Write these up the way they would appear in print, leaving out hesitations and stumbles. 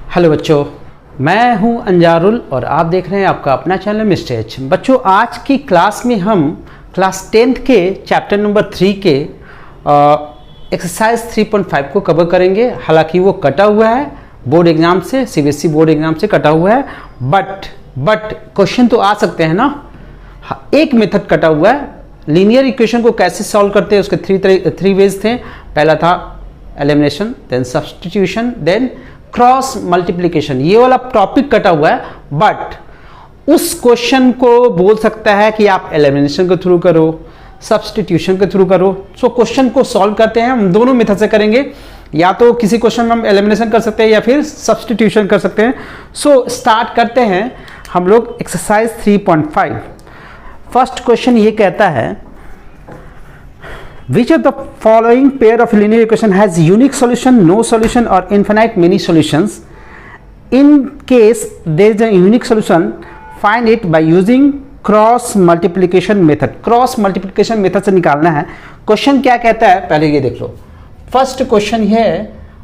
Hello बच्चों, मैं हूं अंजारुल और आप देख रहे हैं आपका अपना चैनल मिस्टर एच। बच्चों, आज की क्लास में हम क्लास 10th के चैप्टर नंबर 3 के एक्सरसाइज 3.5 को कवर करेंगे। हालांकि वो कटा हुआ है बोर्ड एग्जाम से, सीबीएसई बोर्ड एग्जाम से कटा हुआ है, बट क्वेश्चन तो आ सकते हैं ना। एक मेथड कटा हुआ है, लीनियर इक्वेशन को कैसे सॉल्व करते हैं उसके थ्री वेज थे। पहला था elimination, then substitution, then cross multiplication. ये वाला टॉपिक कटा हुआ है, बट उस क्वेश्चन को बोल सकता है कि आप एलिमिनेशन के थ्रू करो, सब्स्टिट्यूशन के थ्रू करो। सो क्वेश्चन को सॉल्व करते हैं हम दोनों मेथड से करेंगे, या तो किसी क्वेश्चन में हम एलिमिनेशन कर सकते हैं या फिर सब्स्टिट्यूशन कर सकते हैं। सो स्टार्ट करते हैं हम लोग एक्सरसाइज 3.5। फर्स्ट क्वेश्चन ये कहता है, which of the following pair of linear equation has unique solution, no solution or infinite many solutions? In case there is a unique solution, find it by using cross multiplication method. Cross multiplication method से निकालना है। Question क्या कहता है पहले ये देख लो। First question है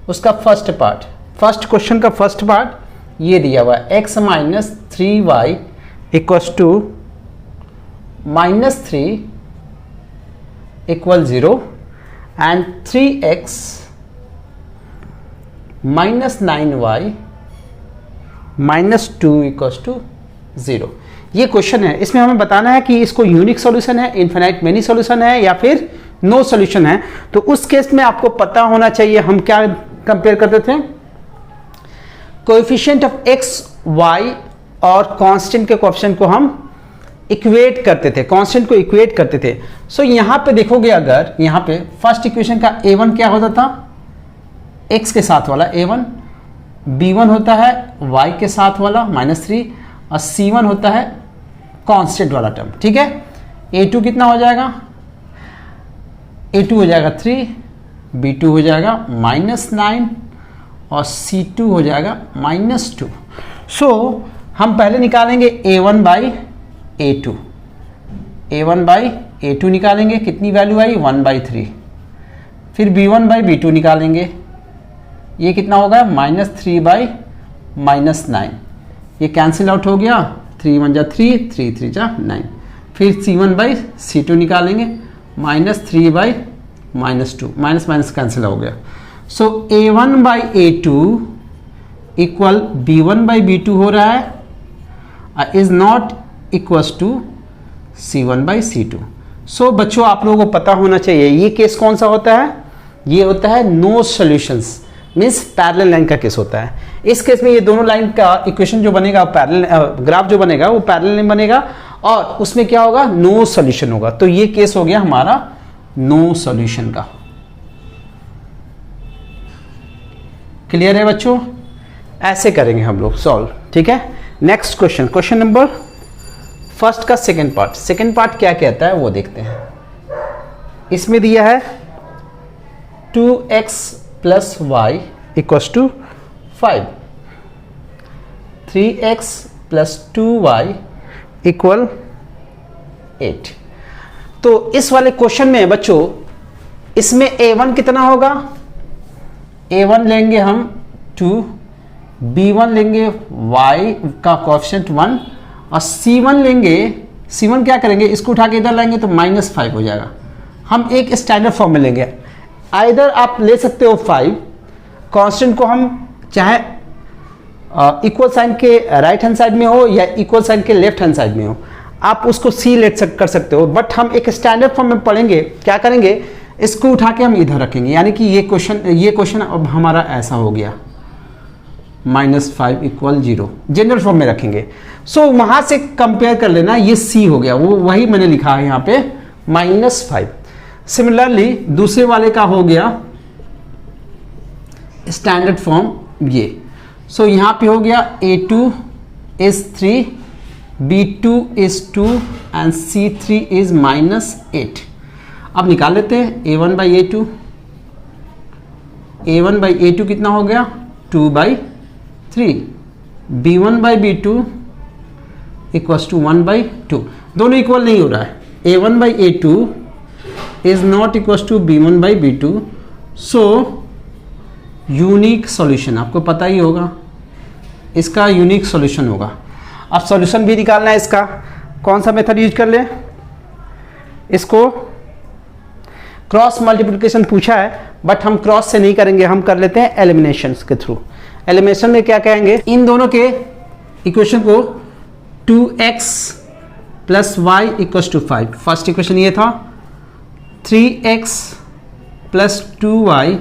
उसका फर्स्ट पार्ट, फर्स्ट क्वेश्चन का फर्स्ट पार्ट ये दिया हुआ है, x minus 3y equals to minus 3 equal 0 and 3x minus 9y minus 2 equals to 0। ये क्वेश्चन है, इसमें हमें बताना है कि इसको यूनिक सॉल्यूशन है, इनफिनाइट मेनी सॉल्यूशन है या फिर नो सॉल्यूशन है। तो उस केस में आपको पता होना चाहिए हम क्या कंपेयर करते थे, कोएफिशिएंट ऑफ x y और कांस्टेंट के कोएफिशिएंट को हम इक्वेट करते थे, कांस्टेंट को इक्वेट करते थे। सो यहां पे देखोगे, अगर यहां पे फर्स्ट इक्वेशन का a1 क्या होता था, x के साथ वाला a1, b1 होता है y के साथ वाला -3 और c1 होता है कांस्टेंट वाला टर्म। ठीक है, a2 कितना हो जाएगा, a2 हो जाएगा 3, b2 हो जाएगा -9 और c2 हो जाएगा -2। सो हम पहले निकालेंगे a1 by a2, a1 by a2 निकालेंगे, कितनी वैल्यू आई 1/3। फिर b1 बाई b2 निकालेंगे, ये कितना होगा -3 बाई -9, ये कैंसिल आउट हो गया, 3 1 जा 3, 3 3 जा 9। फिर c1 बाई c2 निकालेंगे, -3 बाई -2, माइनस माइनस कैंसिल हो गया। सो a1 by a2 equal b1 by b2 हो रहा है, is not equals to c1 by c2। So बच्चों, आप लोगों को पता होना चाहिए ये केस कौन सा होता है, ये होता है no solutions, means parallel line का केस होता है। इस केस में ये दोनों लाइन का इक्वेशन जो बनेगा, पैरेलल ग्राफ जो बनेगा वो पैरेलल लाइन बनेगा और उसमें क्या होगा, नो सॉल्यूशन होगा। तो ये केस हो गया हमारा नो सॉल्यूशन का। क्लियर है बच्चों, ऐसे करेंगे हम लोग सॉल्व। ठीक है, next question, question number first का सेकेंड पार्ट क्या कहता है वो देखते हैं। इसमें दिया है 2x plus y equals to 5, 3x plus 2y equal 8। तो इस वाले क्वेश्चन में बच्चों, इसमें a1 कितना होगा, a1 लेंगे हम 2, b1 लेंगे y का कोएफिशिएंट 1 और c1 लेंगे, c1 क्या करेंगे, इसको उठा के इधर लाएंगे तो -5 हो जाएगा। हम एक स्टैंडर्ड फॉर्म में लेंगे, आइदर आप ले सकते हो 5, कांस्टेंट को हम चाहे इक्वल साइन के राइट हैंड साइड में हो या इक्वल साइन के लेफ्ट हैंड साइड में हो, आप उसको c कर सकते हो। बट हम एक स्टैंडर्ड फॉर्म में पढ़ेंगे, क्या करेंगे, इसको उठा के हम इधर रखेंगे, यानी कि ये क्वेश्चन अब हमारा ऐसा हो गया, -5 इक्वल 0 जनरल फॉर्म में रखेंगे। सो वहां से कंपेयर कर लेना, ये c हो गया, वो वही मैंने लिखा है यहाँ पे -5। सिमिलरली दूसरे वाले का हो गया स्टैंडर्ड फॉर्म ये। सो यहाँ पे हो गया a2 is 3, b2 is 2 and c3 is -8। अब निकाल लेते हैं a1 by a2, a1 by a2 कितना हो गया 2/3, b1 by b2 equals to 1/2। दोनों इक्वल नहीं हो रहा है, a1 by a2 is not equals to b1 by b2। So unique solution आपको पता ही होगा, इसका यूनिक सॉल्यूशन होगा। अब सॉल्यूशन भी निकालना है इसका, कौन सा मेथड यूज कर ले, इसको क्रॉस मल्टीप्लिकेशन पूछा है बट हम क्रॉस से नहीं करेंगे, हम कर लेते हैं एलिमिनेशन के थ्रू। एलिमिनेशन में क्या कहेंगे, इन दोनों के इक्वेशन को 2x plus y equals to 5, first equation ये था, 3x plus 2y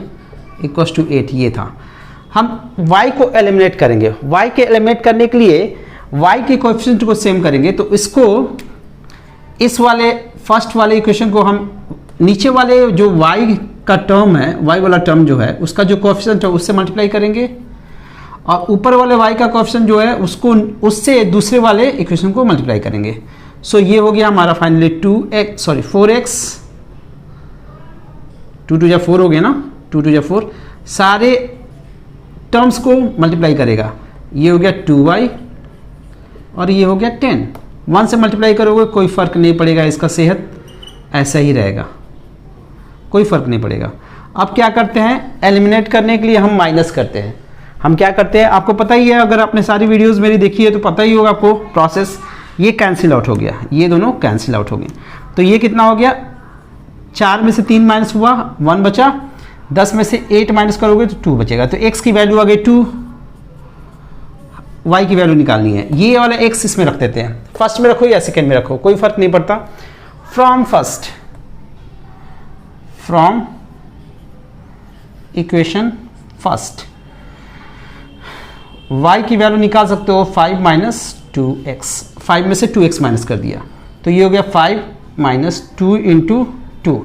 equals to 8 ये था। हम y को एलिमिनेट करेंगे, y के एलिमिनेट करने के लिए y के कोएफिशिएंट को सेम करेंगे, तो इसको इस वाले फर्स्ट वाले इक्वेशन को हम नीचे वाले जो y का टर्म है, y वाला टर्म जो है उसका जो कोएफिशिएंट है उससे मल्टीप्लाई करेंगे, और ऊपर वाले y का कोएफिशिएंट जो है उसको उससे दूसरे वाले इक्वेशन को मल्टीप्लाई करेंगे। सो ये हो गया हमारा फाइनली 4x, 2 2 4 हो गया ना, 2 2 4, सारे टर्म्स को मल्टीप्लाई करेगा, ये हो गया 2y और ये हो गया 10, 1 से मल्टीप्लाई करोगे कोई फर्क नहीं पड़ेगा, इसका सेहत ऐसा ही रहेगा, कोई फर्क नहीं पड़ेगा। अब क्या करते हैं, एलिमिनेट करने के लिए हम माइनस करते हैं। हम क्या करते हैं, आपको पता ही है, अगर आपने सारी वीडियोस मेरी देखी है तो पता ही होगा आपको प्रोसेस। ये कैंसिल आउट हो गया, ये दोनों कैंसिल आउट हो गए, तो ये कितना हो गया, 4 में से 3 माइनस हुआ, 1 बचा, 10 में से 8 माइनस करोगे तो 2 बचेगा, तो x की वैल्यू आ गई 2, y की वैल्यू निकालनी है, ये वाला x इसमें रख देते हैं, फर्स्ट में रखो या सेकेंड में रखो कोई फर्क नहीं पड़ता। फ्रॉम इक्वेशन फर्स्ट y की वैल्यू निकाल सकते हो 5 माइनस 2x, 5 में से 2x माइनस कर दिया, तो ये हो गया 5 माइनस 2 इंटू 2,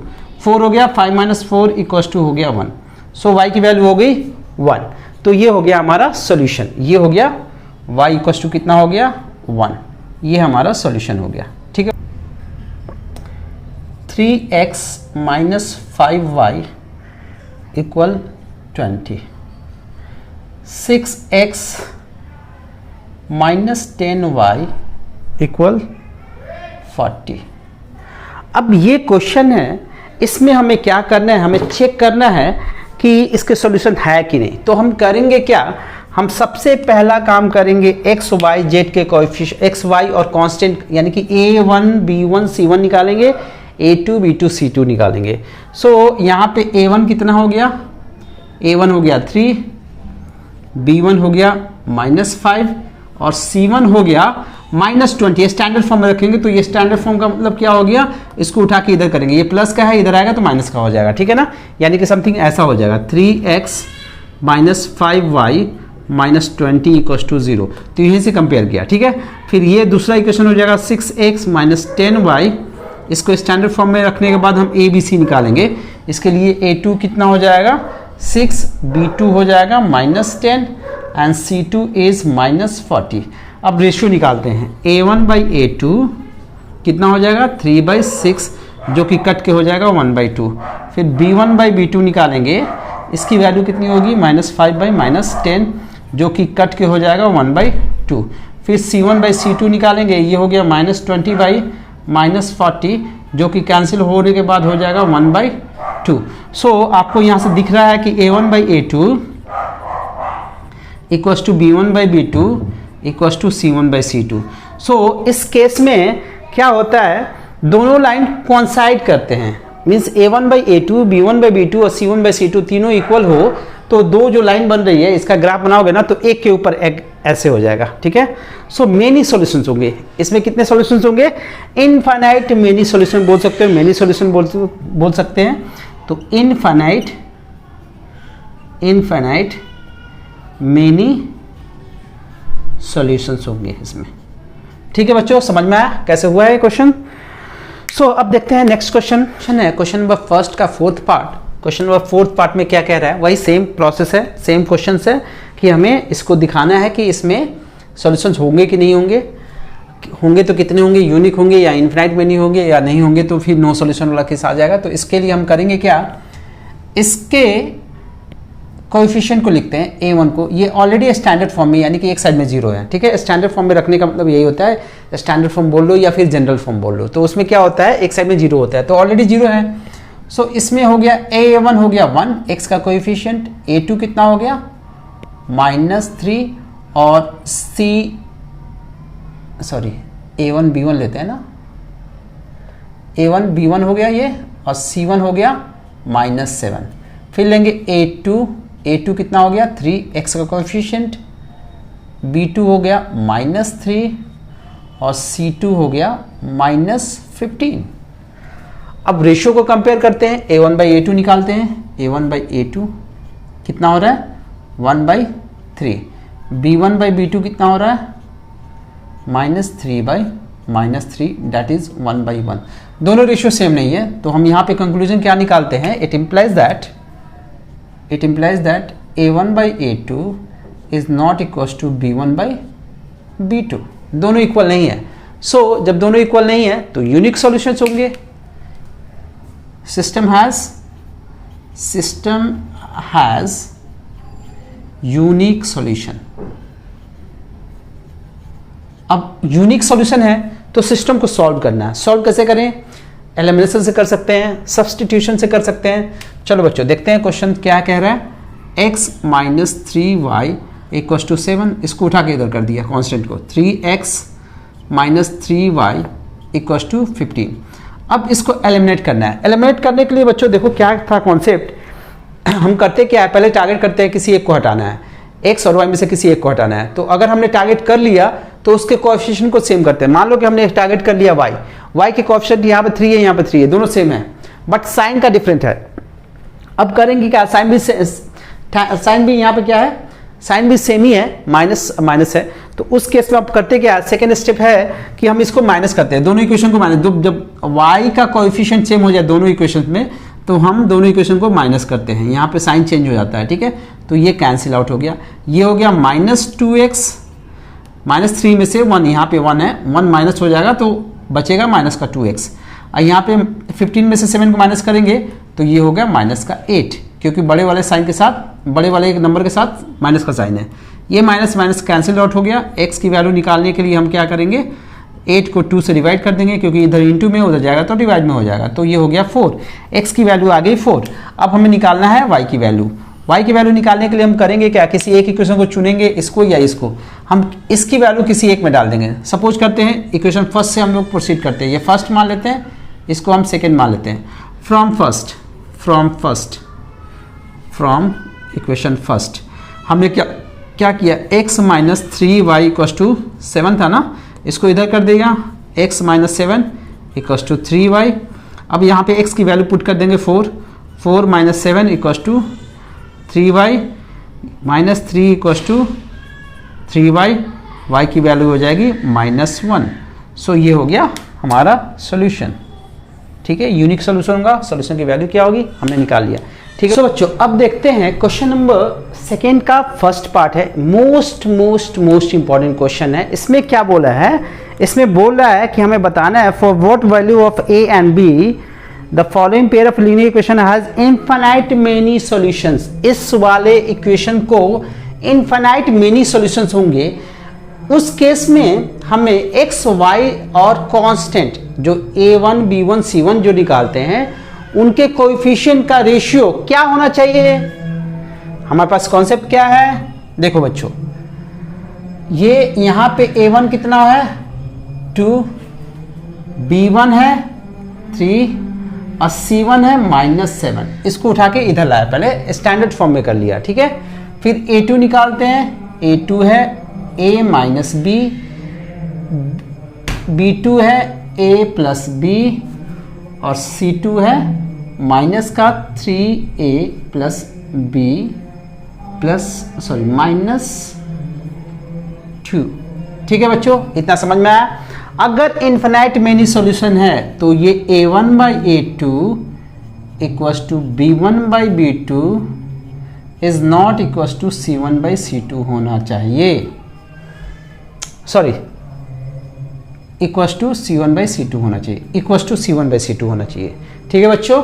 4 हो गया, 5 माइनस 4 इक्वल्स टू हो गया 1, सो y की वैल्यू हो गई 1, तो ये हो गया हमारा सॉल्यूशन, ये हो गया y इक्वल्स टू कितना हो गया 1, ये हमारा सॉल्यूशन हो गया, ठीक है। 3x minus 5y equal 20, 6x minus 10y equal 40। अब ये क्वेश्चन है, इसमें हमें क्या करना है, हमें चेक करना है कि इसके सॉल्यूशन है कि नहीं। तो हम करेंगे क्या, हम सबसे पहला काम करेंगे x y z के कोएफिशिएंट x y और कांस्टेंट यानी कि a1 b1 c1 निकालेंगे, a2 b2 c2 निकालेंगे। सो यहाँ पे a1 कितना हो गया, a1 हो गया 3, b1 हो गया -5 और c1 हो गया -20। स्टैंडर्ड फॉर्म में रखेंगे तो ये स्टैंडर्ड फॉर्म का मतलब क्या हो गया, इसको उठा के इधर करेंगे, ये प्लस का है इधर आएगा तो माइनस का हो जाएगा, ठीक है ना, यानी कि समथिंग ऐसा हो जाएगा 3x minus 5y minus 20 equals to 0, तो यहीं से कंपेयर किया, ठीक है। फिर ये दूसरा इक्वेशन हो जाएगा 6x माइनस 10y, इसको स्टैंडर्ड फॉर्म में रखने के बाद हम a b c निकालेंगे, इसके लिए a2 कितना हो जाएगा 6, b2 हो जाएगा -10 एंड c2 इज -40। अब रेशियो निकालते हैं, a1 बाई a2 कितना हो जाएगा 3/6 जो कि कट के हो जाएगा 1/2। फिर b1 बाई b2 निकालेंगे, इसकी वैल्यू कितनी होगी -5 बाई -10 जो कि कट के हो जाएगा 1/2। फिर c1 बाई c2 निकालेंगे, ये हो गया -20 बाई -40 जो कि कैंसिल होने के बाद हो जाएगा 1/2। सो आपको यहाँ से दिख रहा है कि a1 by a2 equals to b1 by b2 equals to c1 by c2। So इस केस में क्या होता है, दोनों लाइन कोइंसाइड करते हैं, means a1 by a2, b1 by b2 और c1 बाई c2 तीनों इक्वल हो, तो दो जो लाइन बन रही है इसका ग्राफ बनाओगे ना तो एक के ऊपर एक ऐसे हो जाएगा, ठीक है। सो मेनी सॉल्यूशंस होंगे, इसमें कितने सॉल्यूशंस होंगे, इनफाइनाइट मेनी सॉल्यूशन बोल सकते हो, मेनी सॉल्यूशन बोल सकते हैं, तो इनफाइनाइट मेनी सॉल्यूशंस होंगे इसमें, ठीक है बच्चों, समझ में आया कैसे हुआ है क्वेश्चन। सो अब देखते हैं नेक्स्ट क्वेश्चन है, क्वेश्चन नंबर फर्स्ट का fourth part. Question number fourth part में क्या कह रहा है, वही सेम प्रोसेस है, सेम क्वेश्चन है कि हमें इसको दिखाना है कि इसमें सॉल्यूशंस होंगे कि नहीं होंगे, होंगे तो कितने होंगे, यूनिक होंगे या इनफिनाइट मेनी होंगे, या नहीं होंगे तो फिर नो सॉल्यूशन वाला केस आ जाएगा। तो इसके लिए हम करेंगे क्या, इसके कोएफिशिएंट को लिखते हैं a1 को, ये ऑलरेडी स्टैंडर्ड फॉर्म में यानी कि एक साइड में 0 है, ठीक है। स्टैंडर्ड फॉर्म में रखने का मतलब यही होता है, स्टैंडर्ड फॉर्म बोल लो या फिर जनरल फॉर्म बोल लो, तो उसमें क्या होता है एक साइड में 0 होता है, तो ऑलरेडी 0 है। सो इसमें हो गया a1 हो गया 1, x का कोएफिशिएंट, a2 कितना हो गया -3 और A1 B1 लेते हैं ना, A1 B1 हो गया ये, और C1 हो गया -7। फिर लेंगे A2 कितना हो गया 3x का कोएफिशिएंट, B2 हो गया -3 और C2 हो गया -15। अब रेशियो को कंपेयर करते हैं, A1/A2 निकालते हैं। A1/A2 कितना हो रहा है 1/3, B1/B2 कितना हो रहा है -3/3, दैट इज 1/1। दोनों रेशियो सेम नहीं है, तो हम यहाँ पे कंक्लूजन क्या निकालते हैं, it implies that A1/A2 is not equal to B1/B2। दोनों इक्वल नहीं है। सो जब दोनों इक्वल नहीं है तो यूनिक सॉल्यूशंस होंगे। System has unique solution. अब यूनिक सॉल्यूशन है तो सिस्टम को सॉल्व करना है। सॉल्व कैसे करें, एलिमिनेशन से कर सकते हैं, सब्स्टिट्यूशन से कर सकते हैं। चलो बच्चों देखते हैं क्वेश्चन क्या कह रहा है। x - 3y = 7, इसको उठा के इधर कर दिया कांस्टेंट को, 3x - 3y = 15। अब इसको एलिमिनेट करना है। एलिमिनेट करने के लिए बच्चों देखो क्या था कॉन्सेप्ट, हम करते क्या है, पहले टारगेट करते हैं किसी एक को हटाना है, x और y में से किसी एक को हटाना है। तो अगर हमने टारगेट कर लिया तो उसके कोएफिशिएंट को सेम करते हैं। मान लो कि हमने टारगेट कर लिया y के कोएफिशिएंट यहाँ पे 3 है, यहाँ पे 3 है, दोनों सेम है, बट साइन का डिफरेंट है। अब करेंगे क्या, साइन भी यहाँ पे क्या है, साइन भी सेम ही है, माइनस है। तो उस केस में आप करते क्या, सेकेंड स्टेप है कि हम इसको माइनस करते हैं, दोनों इक्वेशन को माइनस। जब y का कोएफिशिएंट सेम हो जाए दोनों इक्वेशन में तो हम दोनों इक्वेशन को माइनस करते हैं, यहाँ पे साइन चेंज हो जाता है, ठीक है। तो ये कैंसिल आउट हो गया, ये हो गया -2x, -3 में से 1, यहाँ पे 1 है, 1 माइनस हो जाएगा तो बचेगा -2x। और यहाँ पे 15 में से 7 को माइनस करेंगे तो ये हो गया -8, क्योंकि बड़े वाले साइन के साथ, बड़े वाले एक नंबर के साथ माइनस का साइन है। ये माइनस कैंसिल आउट हो गया। x की वैल्यू निकालने के लिए हम क्या करेंगे, 8 को 2 से डिवाइड कर देंगे, क्योंकि इधर इंटू में उधर जाएगा तो डिवाइड में हो जाएगा। तो ये हो गया 4, x की वैल्यू आ गई 4। अब हमें निकालना है y की वैल्यू। y की वैल्यू निकालने के लिए हम करेंगे क्या, किसी एक इक्वेशन को चुनेंगे, इसको या इसको। हम इसकी वैल्यू किसी एक में डाल देंगे। सपोज करते हैं इक्वेशन फर्स्ट से हम लोग प्रोसीड करते हैं, ये फर्स्ट मान लेते हैं, इसको हम सेकेंड मान लेते हैं। फ्रॉम इक्वेशन फर्स्ट हमने क्या किया, x - 3y = 7 था ना, इसको इधर कर देगा, x - 7 = 3y। अब यहाँ पे x की वैल्यू पुट कर देंगे 4 - 7 = 3y, -3 = 3y, y की वैल्यू हो जाएगी -1। सो ये हो गया हमारा सोल्यूशन, ठीक है। यूनिक सोल्यूशन होगा, सोल्यूशन की वैल्यू क्या होगी हमने निकाल लिया, ठीक है। सो बच्चों अब देखते हैं क्वेश्चन नंबर सेकेंड का फर्स्ट पार्ट है, मोस्ट इंपॉर्टेंट क्वेश्चन है। इसमें क्या बोला है, इसमें बोल रहा है कि हमें बताना है for what value of a and b the following pair of linear equation has infinite many solutions. इस वाले इक्वेशन को इनफाइनाइट मेनी सॉल्यूशंस होंगे। उस केस में हमें x y और कांस्टेंट जो a1 b1 c1 जो निकालते हैं उनके कोएफिशिएंट का रेशियो क्या होना चाहिए। हमारे पास कॉन्सेप्ट क्या है, देखो बच्चों, ये यहां पे a1 कितना है 2, b1 है 3 और c1 है -7। इसको उठा के इधर लाया, पहले स्टैंडर्ड फॉर्म में कर लिया, ठीक है। फिर a2 निकालते हैं, a2 है a - b, b2 है a + b और c2 है -3a + b -2, ठीक है बच्चों, इतना समझ में आया। अगर इनफिनाइट मेनी सॉल्यूशन है तो ये a1/a2 = b1/b2 is not equal to c1/c2 होना चाहिए, सॉरी इक्वल टू c1/c2 होना चाहिए, इक्वल टू c1/c2 होना चाहिए, ठीक है बच्चों।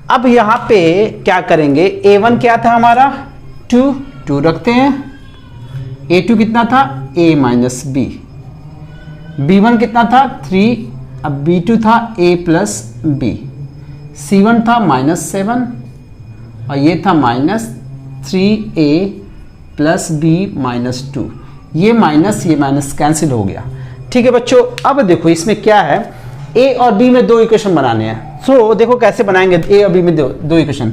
अब यहां पे क्या करेंगे, a1 क्या था हमारा 2 रखते हैं, a2 कितना था a - b, b1 कितना था 3, अब b2 था a + b, c1 था -7 और ये था -3a प्लस बी माइनस 2, ये माइनस कैंसिल हो गया। ठीक है बच्चों, अब देखो इसमें क्या है, ए और बी में दो इक्वेशन बनाने हैं। सो देखो कैसे बनाएंगे ए और बी में दो इक्वेशन।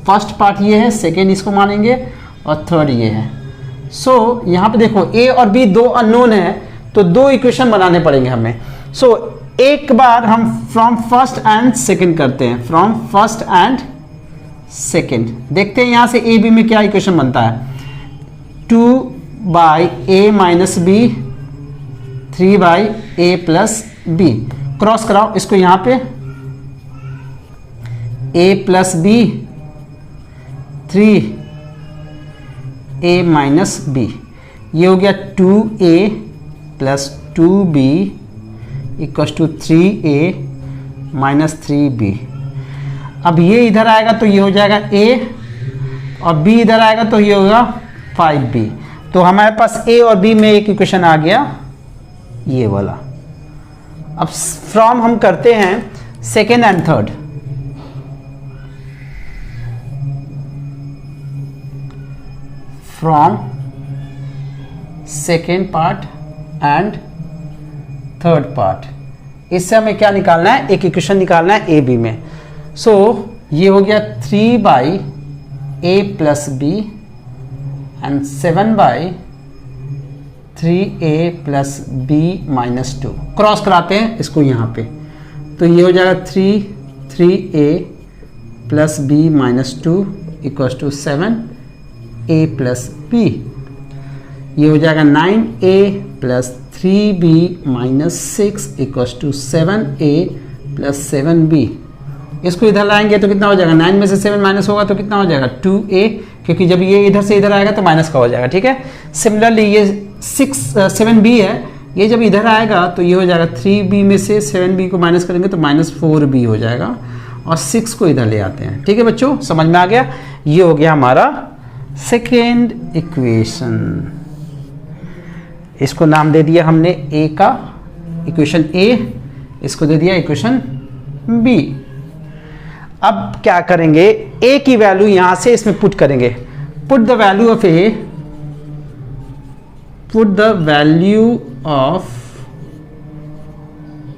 फर्स्ट पार्ट ये है, सेकेंड इसको मानेंगे और थर्ड ये है। सो यहाँ पे देखो ए और बी दो अननोन है, तो दो इक्वेशन बनाने पड़ेंगे हमें। सो एक बार हम फ्रॉम फर्स्ट एंड सेकेंड करते हैं, फ्रॉम फर्स्ट एंड सेकेंड। देखते हैं यहाँ से ए बी में क्या इक्वेशन बनता है। 2/a minus b, 3/a plus b. Cross कराओ इसको यहाँ पे, a plus b, 3a minus b. ये हो गया 2a plus 2b equal to 3a minus 3b। अब ये इधर आएगा तो ये हो जाएगा a, और b इधर आएगा तो ये होगा 5b। तो हमारे पास a और b में एक इक्वेशन आ गया, ये वाला। अब फ्रॉम हम करते हैं second and third. From second part and third part, इससे हमें क्या निकालना है, एक इक्वेशन निकालना है ए बी में। सो ये हो गया 3/a plus b and 7/3a plus b minus 2। Cross कराते हैं इसको यहाँ पे, तो ये हो जाएगा 3a plus b minus 2 equal to 7a plus b. ये हो जाएगा 9a plus 3b minus 6 equal to 7a plus 7b। इसको इधर लाएंगे तो कितना हो जाएगा, 9 में से 7 माइनस होगा तो कितना हो जाएगा 2a, क्योंकि जब ये इधर से इधर आएगा तो माइनस का हो जाएगा। ठीक है, सिमिलरली ये 7b है, ये जब इधर आएगा तो ये हो जाएगा 3b में से 7b को माइनस करेंगे तो माइनस 4b हो जाएगा, और 6 को इधर ले आते हैं। ठीक है बच्चों, समझ में आ गया। ये हो गया हमारा सेकेंड इक्वेशन। इसको नाम दे दिया हमने ए का, इक्वेशन ए, इसको दे दिया इक्वेशन बी। अब क्या करेंगे, ए की वैल्यू यहां से इसमें पुट करेंगे। Put the value of a, put the value of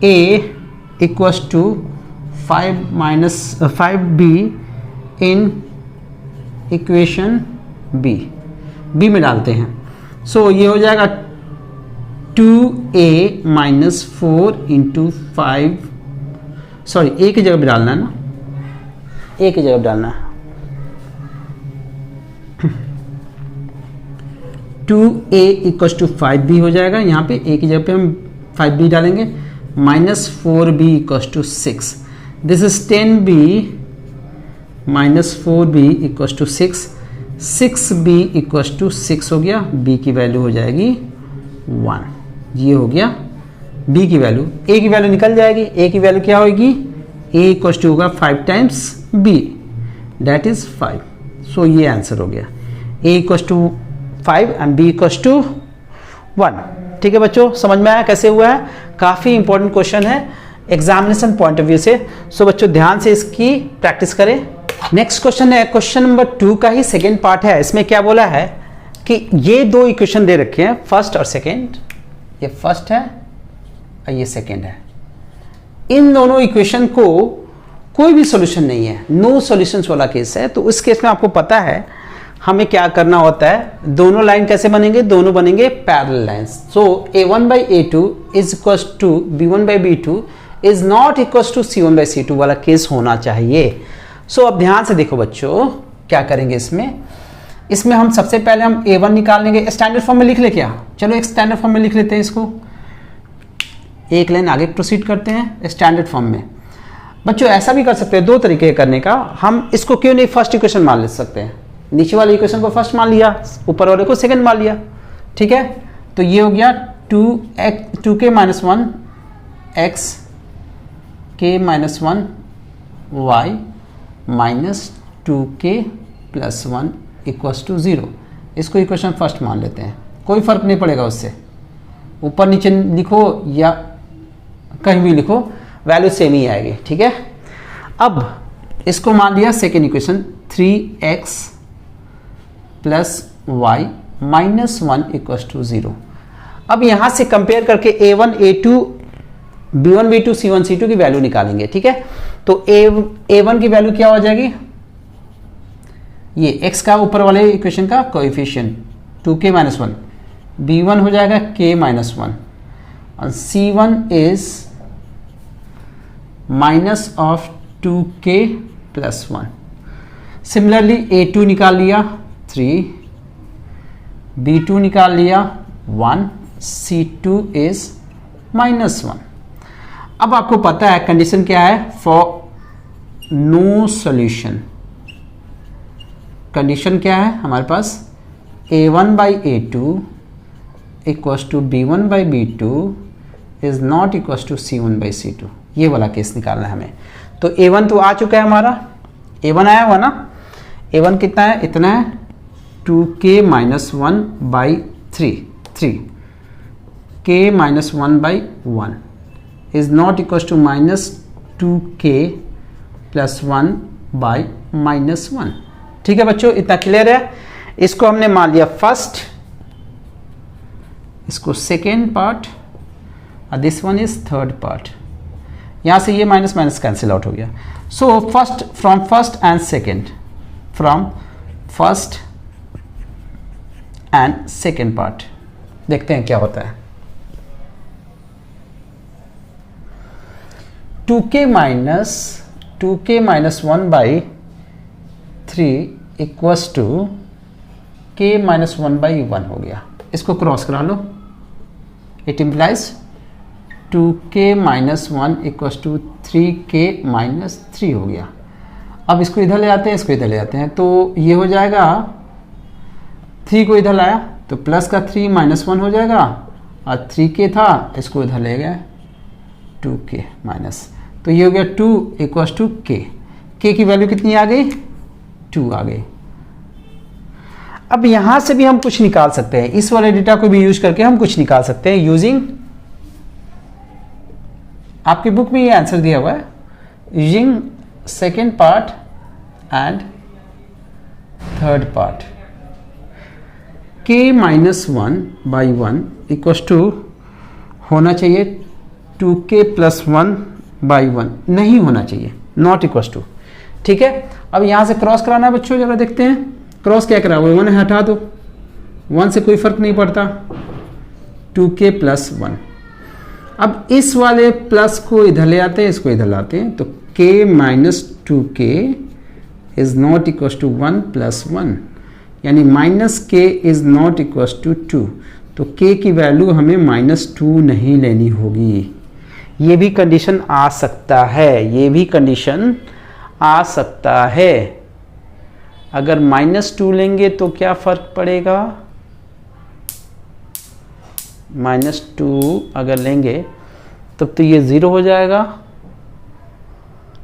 a equals to 5b in equation b, b में डालते हैं। सो ये हो जाएगा 2a माइनस 4 इंटू 5, सॉरी ए की जगह भी डालना है ना, ए की जगह डालना है। 2a इक्वल टू 5b हो जाएगा, यहाँ पे a की जगह पे हम 5b डालेंगे, minus 4b equal to 6। This is 10b minus 4b equal to 6, 6b equal to 6 हो गया, b की वैल्यू हो जाएगी 1। ये हो गया b की वैल्यू। a की वैल्यू निकल जाएगी, a की वैल्यू क्या होगी, a इक्वल टू होगा 5 times b, that is 5। So ये आंसर हो गया, a equal to 5 and b equal to 1। ठीक है बच्चों, समझ में आया कैसे हुआ है। काफ़ी इंपॉर्टेंट क्वेश्चन है एग्जामिनेशन पॉइंट ऑफ व्यू से। सो बच्चों ध्यान से इसकी प्रैक्टिस करें। नेक्स्ट क्वेश्चन है, क्वेश्चन नंबर 2 का ही सेकेंड पार्ट है। इसमें क्या बोला है कि ये दो इक्वेशन दे रखे हैं, फर्स्ट और सेकेंड। ये फर्स्ट है और ये सेकेंड है। इन दोनों इक्वेशन को कोई भी सॉल्यूशन नहीं है, नो सॉल्यूशंस वाला केस है। तो उस केस में आपको पता है हमें क्या करना होता है, दोनों लाइन कैसे बनेंगे, दोनों बनेंगे parallel lines. So a1/a2 is equal to b1/b2 is not equal to c1/c2 वाला केस होना चाहिए। सो अब ध्यान से देखो बच्चों, क्या करेंगे इसमें हम सबसे पहले हम a1 निकाल लेंगे। स्टैंडर्ड फॉर्म में लिख ले क्या, चलो एक स्टैंडर्ड फॉर्म में लिख लेते हैं इसको, एक लाइन आगे प्रोसीड करते हैं स्टैंडर्ड फॉर्म में। बच्चों ऐसा भी कर सकते हैं, दो तरीके करने का। हम इसको क्यों नहीं फर्स्ट इक्वेशन मान ले सकते हैं, नीचे वाले इक्वेशन को फर्स्ट मान लिया, ऊपर वाले को सेकंड मान लिया। ठीक है, तो ये हो गया 2k minus 1 x k minus 1 y minus 2k plus 1 equals to 0। इसको इक्वेशन फर्स्ट मान लेते हैं, कोई फर्क नहीं पड़ेगा उससे, ऊपर नीचे लिखो या कहीं भी लिखो वैल्यू सेम ही आएगी। ठीक है, अब इसको मान लिया second equation 3x plus y minus 1 equal to 0। अब यहां से कंपेयर करके a1 a2 b1 b2 c1 c2 की वैल्यू निकालेंगे। ठीक है, तो a1 की वैल्यू क्या हो जाएगी, ये x का ऊपर वाले इक्वेशन का कोएफिशिएंट 2k माइनस 1, b1 हो जाएगा k माइनस 1 और c1 is minus of 2k plus 1। Similarly a2 निकाल लिया 3, b2 निकाल लिया 1, c2 इज माइनस 1। अब आपको पता है कंडीशन क्या है, फॉर नो सॉल्यूशन कंडीशन क्या है हमारे पास, a1 by a2 equals to b1 by b2 is not equals to c1 by c2। ये वाला केस निकालना है हमें। तो a1 तो आ चुका है हमारा, a1 आया हुआ ना, a1 कितना है, इतना है 2k minus 1 by 3 k minus 1 by 1 is not equal to minus 2k plus 1 by minus 1। ठीक है बच्चों, इतना क्लियर है। इसको हमने मान लिया फर्स्ट, इसको सेकेंड पार्ट और this one is third part. यहां से ये माइनस माइनस कैंसिल आउट हो गया। So first from first and second, from first and second part देखते हैं क्या होता है। 2k minus 1 by 3 equals to k minus 1 by 1 हो गया। इसको क्रॉस करा लो, it implies 2k minus 1 equals to 3k minus 3 हो गया। अब इसको इधर ले आते हैं, इसको इधर ले आते हैं, तो ये हो जाएगा 3 को इधर लाया तो प्लस का 3 माइनस 1 हो जाएगा और 3k था, इसको इधर ले गए 2k माइनस, तो ये हो गया 2 इक्वल्स टू k। k की वैल्यू कितनी आ गई, 2 आ गई। अब यहां से भी हम कुछ निकाल सकते हैं, इस वाले डेटा को भी यूज करके हम कुछ निकाल सकते हैं यूजिंग, आपकी बुक में ये आंसर दिया हुआ है, using second part and third part. k minus 1 by 1 equals to होना चाहिए 2k प्लस 1 बाई 1, नहीं होना चाहिए, नॉट इक्वल्स टू। ठीक है, अब यहां से क्रॉस कराना है बच्चों, जरा देखते हैं क्रॉस क्या करा, 1 हटा दो, 1 से कोई फर्क नहीं पड़ता, 2k प्लस 1। अब इस वाले प्लस को इधर ले आते हैं, इसको इधर लाते हैं, तो k minus 2k is not equal to 1 plus 1, यानी minus k is not equal to 2। तो k की वैल्यू हमें माइनस 2 नहीं लेनी होगी। ये भी कंडीशन आ सकता है, ये भी कंडीशन आ सकता है। अगर -2 लेंगे तो क्या फर्क पड़ेगा, -2 अगर लेंगे तब तो ये 0 हो जाएगा,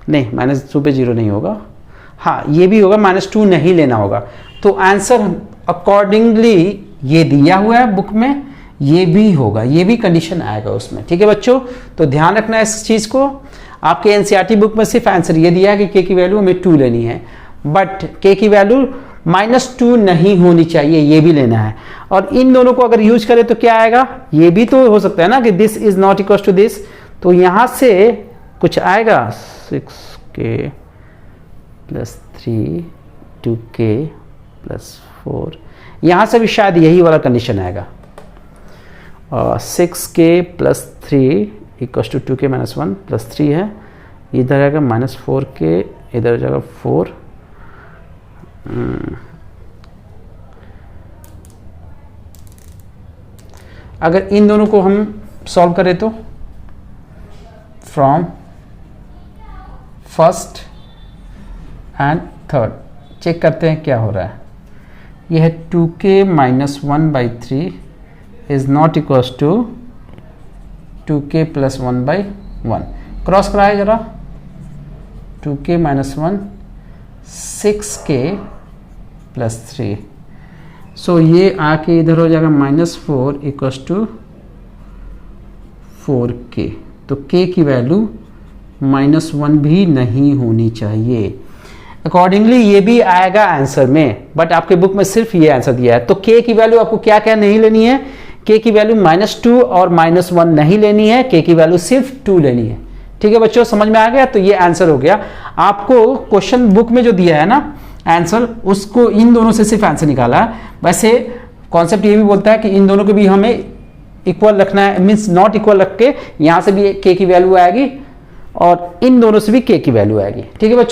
नहीं -2 पे 0 नहीं होगा, हाँ ये भी होगा, -2 नहीं लेना होगा। तो आंसर अकॉर्डिंगली ये दिया हुआ है बुक में, ये भी होगा, ये भी कंडीशन आएगा उसमें। ठीक है बच्चों, तो ध्यान रखना इस चीज को। आपके एनसीईआरटी बुक में सिर्फ आंसर ये दिया है कि k की वैल्यू हमें 2 लेनी है, बट k की वैल्यू -2 नहीं होनी चाहिए, ये भी लेना है। और इन दोनों को अगर यूज करें तो क्या आएगा, ये भी तो हो सकता है ना कि this is not equal to this, तो यहां से कुछ आएगा 6k प्लस 3 2k प्लस 4, यहां से भी शायद यही वाला कंडीशन आएगा। 6k plus 3 equal to 2k minus 1 plus 3 है, इधर आएगा -4k, इधर जाएगा 4। अगर इन दोनों को हम सॉल्व करें तो from first and third check करते हैं क्या हो रहा है। यह है 2k minus 1 by 3 is not equals to 2k plus 1 by 1। Cross कराए जरा, 2k माइनस 1 6k प्लस 3, सो ये आके इधर हो जाएगा -4 इक्वल्स टू 4k। तो k की वैल्यू -1 भी नहीं होनी चाहिए। अकॉर्डिंगली ये भी आएगा आंसर में, बट आपके बुक में सिर्फ ये आंसर दिया है। तो k की वैल्यू आपको क्या क्या नहीं लेनी है, k की वैल्यू -2 और -1 नहीं लेनी है, k की वैल्यू सिर्फ 2 लेनी है। ठीक है बच्चों, समझ में आ गया? तो ये आंसर हो गया। आपको क्वेश्चन बुक में जो दिया है ना आंसर, उसको इन दोनों से सिर्फ आंसर निकाला है। वैसे कॉन्सेप्ट ये भी बोलता है कि इन दोनों को भी हमें इक्वल रखना है, मीन्स नॉट इक्वल रख के यहाँ से भी k की वैल्यू आएगी और इन दोनों से भी k की वैल्यू आएगी। ठीक है बच्चों।